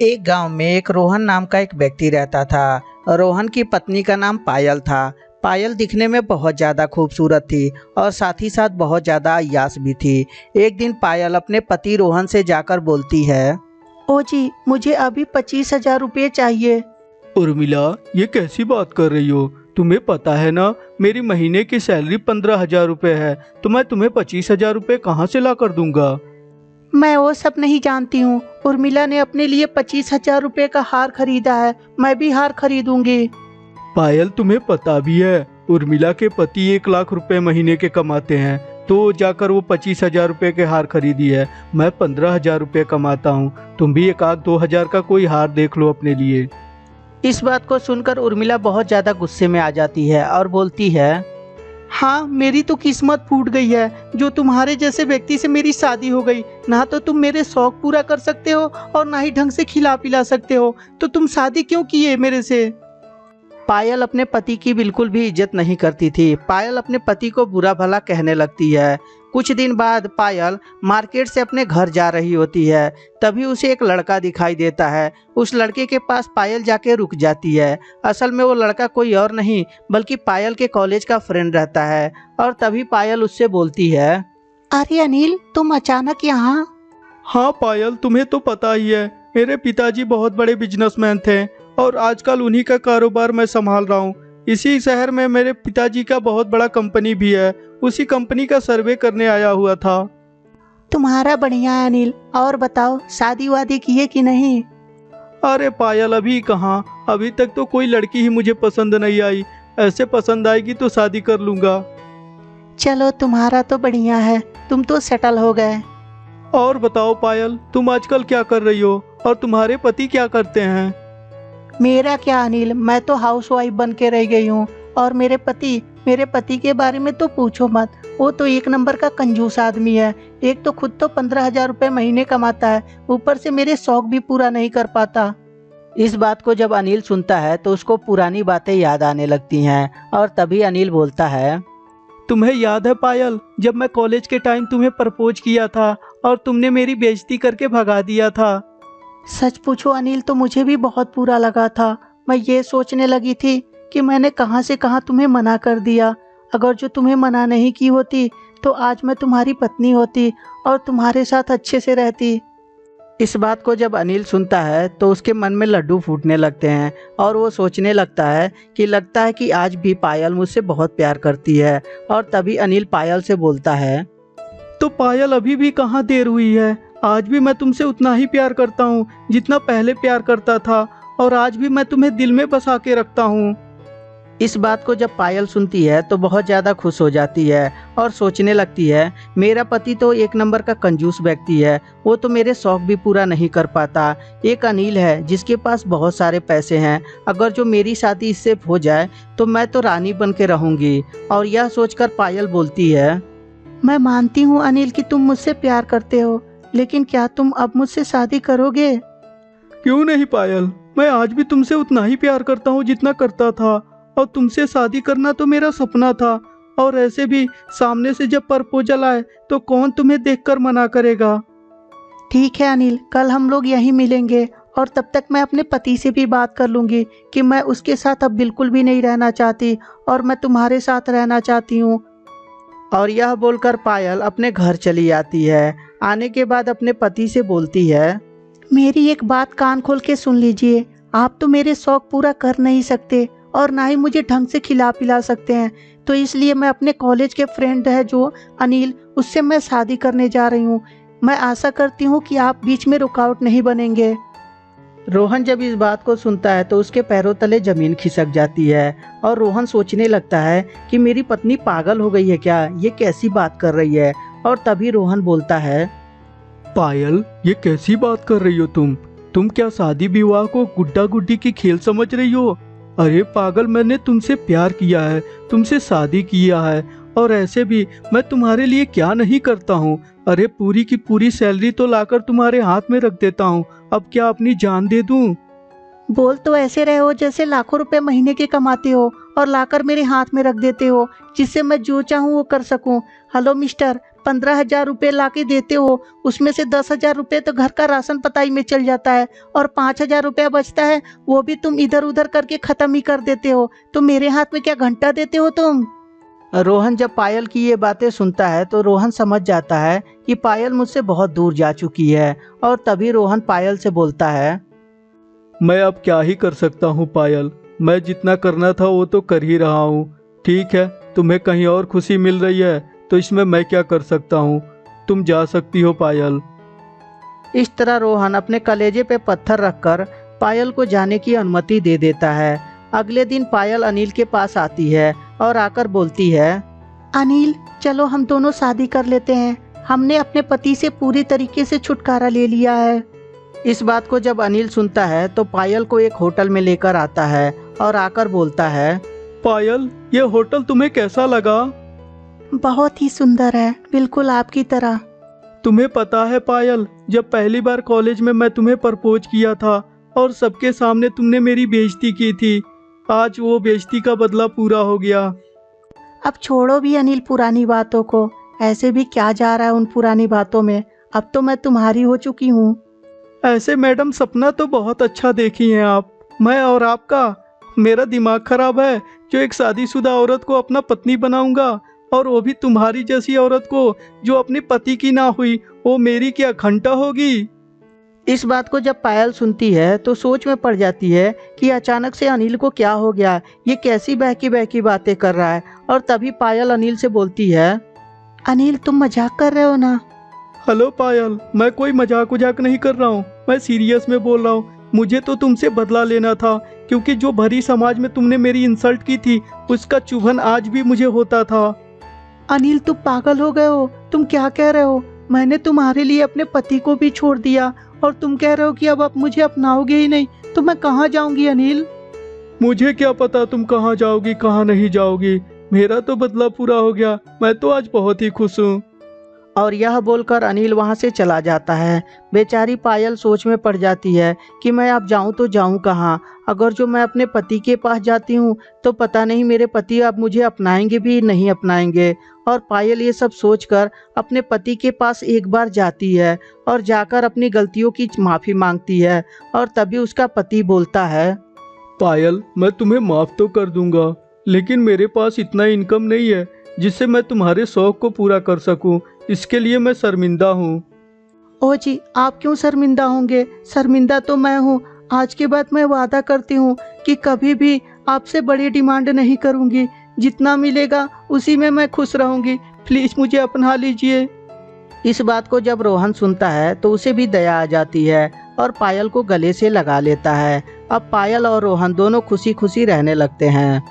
एक गांव में एक रोहन नाम का एक व्यक्ति रहता था। रोहन की पत्नी का नाम पायल था। पायल दिखने में बहुत ज़्यादा खूबसूरत थी और साथ ही साथ बहुत ज़्यादा अय्याश भी थी। एक दिन पायल अपने पति रोहन से जाकर बोलती है, ओ जी, मुझे अभी 25,000 रुपये चाहिए। उर्मिला, ये कैसी बात कर रही हो? तुम्हें पता है ना, मेरी महीने की सैलरी 15,000 रुपये है, तो मैं तुम्हें 25,000 रुपये कहाँ से ला कर दूंगा? मैं वो सब नहीं जानती हूँ। उर्मिला ने अपने लिए 25,000 रुपये का हार खरीदा है, मैं भी हार खरीदूंगी। पायल, तुम्हें पता भी है उर्मिला के पति 1 लाख रुपए महीने के कमाते हैं, तो जाकर वो 25,000 रुपये के हार खरीदी है। मैं 15,000 रुपये कमाता हूँ। तुम भी 1-2 हजार का कोई हार देख लो अपने लिए। इस बात को सुनकर उर्मिला बहुत ज़्यादा गुस्से में आ जाती है और बोलती है, हाँ, मेरी तो किस्मत फूट गई है जो तुम्हारे जैसे व्यक्ति से मेरी शादी हो गई। ना तो तुम मेरे शौक पूरा कर सकते हो और ना ही ढंग से खिला पिला सकते हो, तो तुम शादी क्यों किए मेरे से? पायल अपने पति की बिल्कुल भी इज्जत नहीं करती थी। पायल अपने पति को बुरा भला कहने लगती है। कुछ दिन बाद पायल मार्केट से अपने घर जा रही होती है। तभी उसे एक लड़का दिखाई देता है। उस लड़के के पास पायल जाके रुक जाती है। असल में वो लड़का कोई और नहीं बल्कि पायल के कॉलेज का फ्रेंड रहता है। और तभी पायल उससे बोलती है, अरे अनिल, तुम अचानक यहाँ? हाँ पायल, तुम्हें तो पता ही है, मेरे पिताजी बहुत बड़े बिजनेसमैन थे और आजकल उन्हीं का कारोबार मैं संभाल रहा हूँ। इसी शहर में मेरे पिताजी का बहुत बड़ा कंपनी भी है, उसी कंपनी का सर्वे करने आया हुआ था। तुम्हारा बढ़िया है अनिल। और बताओ, शादी वादी की है कि नहीं? अरे पायल, अभी कहाँ, अभी तक तो कोई लड़की ही मुझे पसंद नहीं आई। ऐसे पसंद आएगी तो शादी कर लूँगा। चलो, तुम्हारा तो बढ़िया है, तुम तो सेटल हो गए। और बताओ पायल, तुम आजकल क्या कर रही हो और तुम्हारे पति क्या करते हैं? मेरा क्या अनिल, मैं तो हाउसवाइफ बन के रह गई हूँ। और मेरे पति के बारे में तो पूछो मत। वो तो एक नंबर का कंजूस आदमी है। एक तो खुद तो 15,000 रुपये महीने कमाता है, ऊपर से मेरे शौक भी पूरा नहीं कर पाता। इस बात को जब अनिल सुनता है तो उसको पुरानी बातें याद आने लगती हैं। और तभी अनिल बोलता है, तुम्हें याद है पायल, जब मैं कॉलेज के टाइम तुम्हें प्रपोज किया था और तुमने मेरी बेइज्जती करके भगा दिया था? सच पूछो अनिल, तो मुझे भी बहुत बुरा लगा था। मैं ये सोचने लगी थी कि मैंने कहाँ से कहाँ तुम्हें मना कर दिया। अगर जो तुम्हें मना नहीं की होती तो आज मैं तुम्हारी पत्नी होती और तुम्हारे साथ अच्छे से रहती। इस बात को जब अनिल सुनता है तो उसके मन में लड्डू फूटने लगते हैं और वो सोचने लगता है कि आज भी पायल मुझसे बहुत प्यार करती है। और तभी अनिल पायल से बोलता है, तो पायल, अभी भी कहाँ देर हुई है? आज भी मैं तुमसे उतना ही प्यार करता हूँ जितना पहले प्यार करता था, और आज भी मैं तुम्हें दिल में बसा के रखता हूँ। इस बात को जब पायल सुनती है तो बहुत ज़्यादा खुश हो जाती है और सोचने लगती है, मेरा पति तो एक नंबर का कंजूस व्यक्ति है, वो तो मेरे शौक भी पूरा नहीं कर पाता। एक अनिल है जिसके पास बहुत सारे पैसे हैं, अगर जो मेरी शादी इससे हो जाए तो मैं तो रानी बन के रहूँगी। और यह सोचकर पायल बोलती है, मैं मानती हूँ अनिल कि तुम मुझसे प्यार करते हो, लेकिन क्या तुम अब मुझसे शादी करोगे? क्यों नहीं पायल, मैं आज भी तुमसे उतना ही प्यार करता हूँ जितना करता था, और तुमसे शादी करना तो मेरा सपना था। और ऐसे भी सामने से जब प्रपोजल आए तो कौन तुम्हें देखकर मना करेगा? ठीक है अनिल, कल हम लोग यहीं मिलेंगे और तब तक मैं अपने पति से भी बात कर लूँगी कि मैं उसके साथ अब बिल्कुल भी नहीं रहना चाहती और मैं तुम्हारे साथ रहना चाहती हूँ। और यह बोलकर पायल अपने घर चली आती है। आने के बाद अपने पति से बोलती है, मेरी एक बात कान खोल के सुन लीजिए। आप तो मेरे शौक पूरा कर नहीं सकते और ना ही मुझे ढंग से खिला पिला सकते हैं, तो इसलिए मैं अपने कॉलेज के फ्रेंड है जो अनिल, उससे मैं शादी करने जा रही हूँ। मैं आशा करती हूँ कि आप बीच में रुकावट नहीं बनेंगे। रोहन जब इस बात को सुनता है तो उसके पैरों तले जमीन खिसक जाती है और रोहन सोचने लगता है कि मेरी पत्नी पागल हो गई है क्या, ये कैसी बात कर रही है। और तभी रोहन बोलता है, पायल, ये कैसी बात कर रही हो तुम क्या शादी विवाह को गुड्डा गुड्डी की खेल समझ रही हो? अरे पागल, मैंने तुमसे प्यार किया है, तुमसे शादी किया है, और ऐसे भी मैं तुम्हारे लिए क्या नहीं करता हूँ। अरे पूरी की पूरी सैलरी तो लाकर तुम्हारे हाथ में रख देता हूँ, अब क्या अपनी जान दे दूँ? बोल तो ऐसे रहे हो जैसे लाखों रुपए महीने के कमाते हो और लाकर मेरे हाथ में रख देते हो, जिससे मैं जो चाहूँ वो कर सकूं। हेलो मिस्टर, 15,000 रुपये ला के देते हो, उसमें से 10,000 रुपये तो घर का राशन पताई में चल जाता है और 5,000 रुपया बचता है, वो भी तुम इधर उधर करके ख़त्म ही कर देते हो। तो मेरे हाथ में क्या घंटा देते हो तुम? रोहन जब पायल की ये बातें सुनता है तो रोहन समझ जाता है कि पायल मुझसे बहुत दूर जा चुकी है, और तभी रोहन पायल से बोलता है, मैं अब क्या ही कर सकता हूँ पायल, मैं जितना करना था वो तो कर ही रहा हूँ। ठीक है, तुम्हें कहीं और खुशी मिल रही है तो इसमें मैं क्या कर सकता हूँ, तुम जा सकती हो पायल। इस तरह रोहन अपने कलेजे पे पत्थर रखकर पायल को जाने की अनुमति दे देता है। अगले दिन पायल अनिल के पास आती है और आकर बोलती है, अनिल, चलो हम दोनों शादी कर लेते हैं, हमने अपने पति से पूरी तरीके से छुटकारा ले लिया है। इस बात को जब अनिल सुनता है तो पायल को एक होटल में लेकर आता है और आकर बोलता है, पायल, ये होटल तुम्हें कैसा लगा? बहुत ही सुंदर है, बिल्कुल आपकी तरह। तुम्हें पता है पायल, जब पहली बार कॉलेज में मैं तुम्हें प्रपोज किया था और सबके सामने तुमने मेरी बेइज्जती की थी, आज वो बेइज्जती का बदला पूरा हो गया। अब छोड़ो भी अनिल पुरानी बातों को, ऐसे भी क्या जा रहा है उन पुरानी बातों में, अब तो मैं तुम्हारी हो चुकी हूँ। ऐसे मैडम सपना तो बहुत अच्छा देखी हैं आप, मैं और आपका। मेरा दिमाग खराब है जो एक शादीशुदा औरत को अपना पत्नी बनाऊंगा, और वो भी तुम्हारी जैसी औरत को जो अपने पति की ना हुई, वो मेरी क्या घंटा होगी। इस बात को जब पायल सुनती है तो सोच में पड़ जाती है कि अचानक से अनिल को क्या हो गया, ये कैसी बहकी बहकी बातें कर रहा है। और तभी पायल अनिल से बोलती है, अनिल, तुम मजाक कर रहे हो ना? हेलो पायल, मैं कोई मजाक उजाक नहीं कर रहा हूँ, मैं सीरियस में बोल रहा हूँ। मुझे तो तुमसे बदला लेना था, क्योंकि जो भरी समाज में तुमने मेरी इंसल्ट की थी उसका चुभन आज भी मुझे होता था। अनिल, तुम पागल हो गए हो, तुम क्या कह रहे हो? मैंने तुम्हारे लिए अपने पति को भी छोड़ दिया और तुम कह रहे हो कि अब आप मुझे अपनाओगे ही नहीं, तो मैं कहाँ जाऊंगी अनिल? मुझे क्या पता तुम कहाँ जाओगी कहाँ नहीं जाओगी, मेरा तो बदला पूरा हो गया, मैं तो आज बहुत ही खुश हूँ। और यह बोलकर अनिल वहां से चला जाता है। बेचारी पायल सोच में पड़ जाती है कि मैं अब जाऊं तो जाऊं कहाँ। अगर जो मैं अपने पति के पास जाती हूँ तो पता नहीं मेरे पति अब मुझे अपनाएंगे भी नहीं अपनाएंगे। और पायल ये सब सोचकर अपने पति के पास एक बार जाती है और जाकर अपनी गलतियों की माफ़ी मांगती है। और तभी उसका पति बोलता है, पायल, मैं तुम्हें माफ़ तो कर दूंगा, लेकिन मेरे पास इतना इनकम नहीं है जिससे मैं तुम्हारे शौक को पूरा कर सकूं। इसके लिए मैं शर्मिंदा हूँ। ओ जी, आप क्यों शर्मिंदा होंगे? शर्मिंदा तो मैं हूँ। आज के बाद मैं वादा करती हूँ कि कभी भी आपसे बड़ी डिमांड नहीं करूँगी। जितना मिलेगा उसी में मैं खुश रहूँगी। प्लीज़ मुझे अपना लीजिए। इस बात को जब रोहन सुनता है तो उसे भी दया आ जाती है और पायल को गले से लगा लेता है। अब पायल और रोहन दोनों खुशी खुशी रहने लगते हैं।